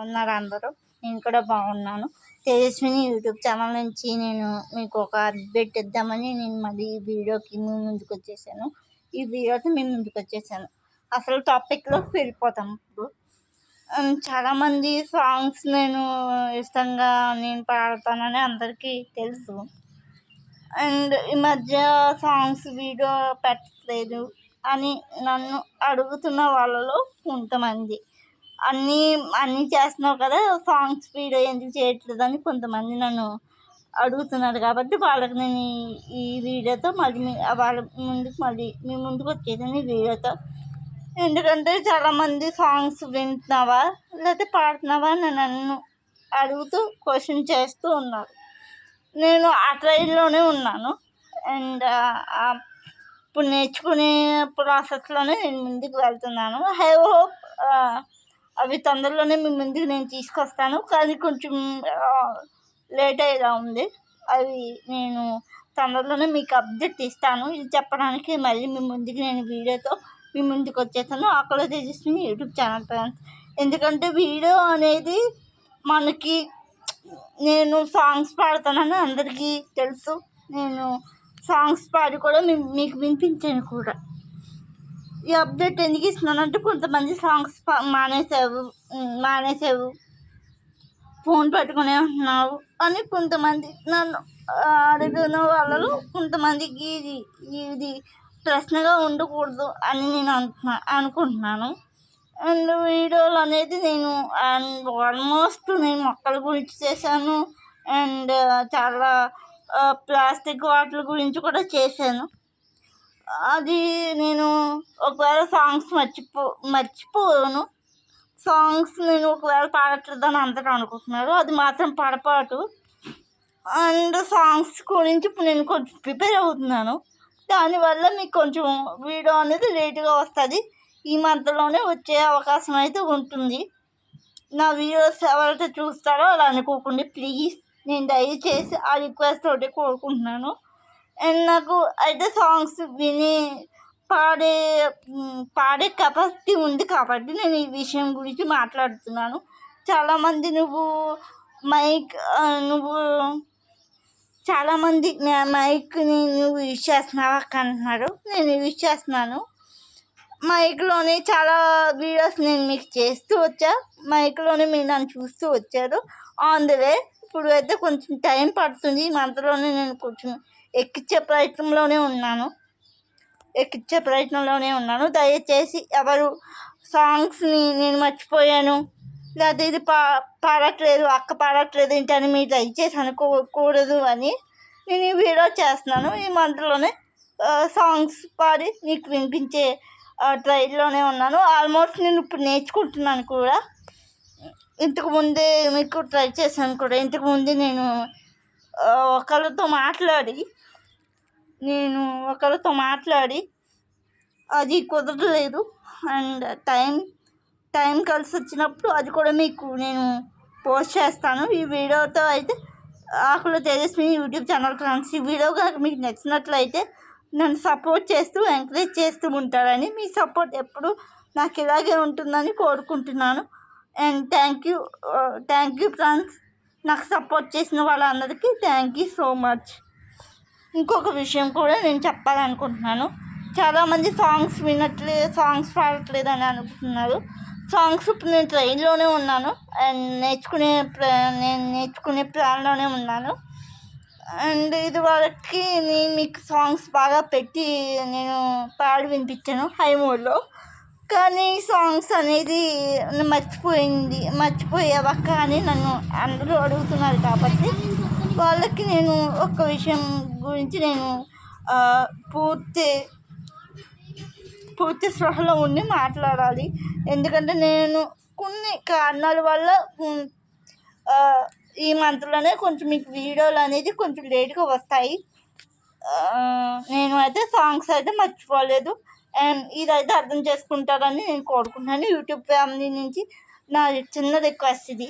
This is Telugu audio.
ఉన్నారు అందరూ. నేను కూడా బాగున్నాను. తేజస్విని యూట్యూబ్ ఛానల్ నుంచి నేను మీకు ఒక అప్డేట్ ఇద్దామని నేను మళ్ళీ ఈ వీడియోకి మీ ముందుకు వచ్చేసాను. ఈ వీడియోతో మీ ముందుకు వచ్చేసాను. అసలు టాపిక్లోకి వెళ్ళిపోతాం ఇప్పుడు. చాలామంది సాంగ్స్ నేను ఇష్టంగా నేను పాడతానని అందరికీ తెలుసు. అండ్ ఈ మధ్య సాంగ్స్ వీడియో పెట్టలేదు అని నన్ను అడుగుతున్న వాళ్ళలో కొంతమంది, అన్నీ చేస్తున్నావు కదా, సాంగ్స్ వీడియో ఎందుకు చేయట్లేదు అని కొంతమంది నన్ను అడుగుతున్నారు. కాబట్టి వాళ్ళకి నేను ఈ వీడియోతో మళ్ళీ వాళ్ళ ముందుకు మీ ముందుకు వచ్చేసాను ఈ వీడియోతో. ఎందుకంటే చాలామంది సాంగ్స్ వింటున్నావా లేకపోతే పాడుతున్నావా అని నన్ను అడుగుతూ క్వశ్చన్ చేస్తూ ఉన్నారు. నేను ఆ ట్రైల్లోనే ఉన్నాను. అండ్ ఇప్పుడు నేర్చుకునే ప్రాసెస్లోనే నేను ముందుకు వెళ్తున్నాను. ఐ హోప్ అవి తొందరలోనే మీ ముందుకు నేను తీసుకొస్తాను. కానీ కొంచెం లేట్ అయ్యేలా ఉంది. అవి నేను తొందరలోనే మీకు అప్డేట్ ఇస్తాను. ఇది చెప్పడానికి మళ్ళీ మీ ముందుకు నేను వీడియోతో మీ ముందుకు వచ్చేసాను. ఆకుల తేజస్విని యూట్యూబ్ ఛానల్ ఫ్రెండ్స్. ఎందుకంటే వీడియో అనేది మనకి, నేను సాంగ్స్ పాడతానని అందరికీ తెలుసు. నేను సాంగ్స్ పాడి కూడా మీకు వినిపించాను కూడా. ఈ అప్డేట్ ఎందుకు ఇస్తున్నానంటే కొంతమంది సాంగ్స్ మానేసావు ఫోన్ పెట్టుకునే ఉంటున్నావు అని కొంతమంది నన్ను అడిగిన వాళ్ళలో కొంతమందికి ఇది ప్రశ్నగా ఉండకూడదు అని నేను అనుకుంటున్నాను. అండ్ వీడియోలు అనేది నేను ఆల్మోస్ట్ నేను మొక్కల గురించి చేశాను. అండ్ చాలా ప్లాస్టిక్ వాటర్ గురించి కూడా చేశాను. అది నేను ఒకవేళ సాంగ్స్ మర్చిపోను. సాంగ్స్ నేను ఒకవేళ పాడట్లేదని అందరూ అనుకుంటున్నారు. అది మాత్రం పొరపాటు. అండ్ సాంగ్స్ గురించి ఇప్పుడు నేను కొంచెం ప్రిపేర్ అవుతున్నాను. దానివల్ల మీకు కొంచెం వీడియో అనేది లేట్గా వస్తుంది. ఈ మంత్లోనే వచ్చే అవకాశం అయితే ఉంటుంది. నా వీడియోస్ ఎవరైతే చూస్తారో అలా అనుకోకుండా ప్లీజ్, నేను దయచేసి ఆ రిక్వెస్ట్ తోటి కోరుకుంటున్నాను. అండ్ నాకు అయితే సాంగ్స్ విని పాడే కెపాసిటీ ఉంది కాబట్టి నేను ఈ విషయం గురించి మాట్లాడుతున్నాను. చాలామంది చాలామంది మైక్ని నువ్వు యూజ్ చేస్తున్నావా అంటున్నారు. నేను యూజ్ చేస్తున్నాను. మైక్లోనే చాలా వీడియోస్ నేను మీకు చేస్తూ వచ్చా. మైక్లోనే మీరు నన్ను చూస్తూ వచ్చారు. ఆన్ ది వే ఇప్పుడు అయితే కొంచెం టైం పడుతుంది. ఈ మంత్లోనే నేను కొంచెం ఎక్కించే ప్రయత్నంలోనే ఉన్నాను. దయచేసి ఎవరు సాంగ్స్ని నేను మర్చిపోయాను లేకపోతే ఇది పాడట్లేదు, అక్క పాడట్లేదు ఏంటని మీరు దయచేసి అనుకోకూడదు అని నేను ఈ వీడియో చేస్తున్నాను. ఈ మంత్లోనే సాంగ్స్ పాడి మీకు వినిపించే ట్రైల్లోనే ఉన్నాను. ఆల్మోస్ట్ నేను ఇప్పుడు నేర్చుకుంటున్నాను కూడా. ఇంతకుముందే మీకు ట్రై చేశాను కూడా. ఇంతకుముందే నేను ఒకరితో మాట్లాడి అది కుదరలేదు. అండ్ టైం కలిసి వచ్చినప్పుడు అది కూడా మీకు నేను పోస్ట్ చేస్తాను. ఈ వీడియోతో అయితే ఆకుల తేజస్విని యూట్యూబ్ ఛానల్ ఫ్రెండ్స్. ఈ వీడియో కనుక మీకు నచ్చినట్లయితే నన్ను సపోర్ట్ చేస్తూ ఎంకరేజ్ చేస్తూ ఉంటారని, మీ సపోర్ట్ ఎప్పుడు నాకు ఇలాగే ఉంటుందని కోరుకుంటున్నాను. And thank you friends. నాకు సపోర్ట్ చేసిన వాళ్ళందరికీ థ్యాంక్ యూ సో మచ్. ఇంకొక విషయం కూడా నేను చెప్పాలనుకుంటున్నాను. చాలామంది సాంగ్స్ పాడట్లేదు అని అనుకుంటున్నారు. సాంగ్స్ ఇప్పుడు నేను ట్రైన్లోనే ఉన్నాను. అండ్ నేర్చుకునే ప్లాన్లోనే ఉన్నాను. అండ్ ఇది వరకు నేను మీకు సాంగ్స్ బాగా పెట్టి నేను పాడి వినిపించాను హై మోడ్లో. కానీ సాంగ్స్ అనేది మర్చిపోయావక్క అని నన్ను అందరూ అడుగుతున్నారు. కాబట్టి వాళ్ళకి నేను ఒక విషయం గురించి నేను పూర్తి స్పృహలో ఉండి మాట్లాడాలి. ఎందుకంటే నేను కొన్ని కారణాల వల్ల ఈ మంత్లోనే కొంచెం మీకు వీడియోలు అనేది కొంచెం లేట్గా వస్తాయి. నేను అయితే సాంగ్స్ అయితే మర్చిపోలేదు. అండ్ ఇదైతే అర్థం చేసుకుంటారని నేను కోరుకుంటున్నాను. యూట్యూబ్ ఫ్యామిలీ నుంచి నా చిన్న రిక్వెస్ట్ ఇది.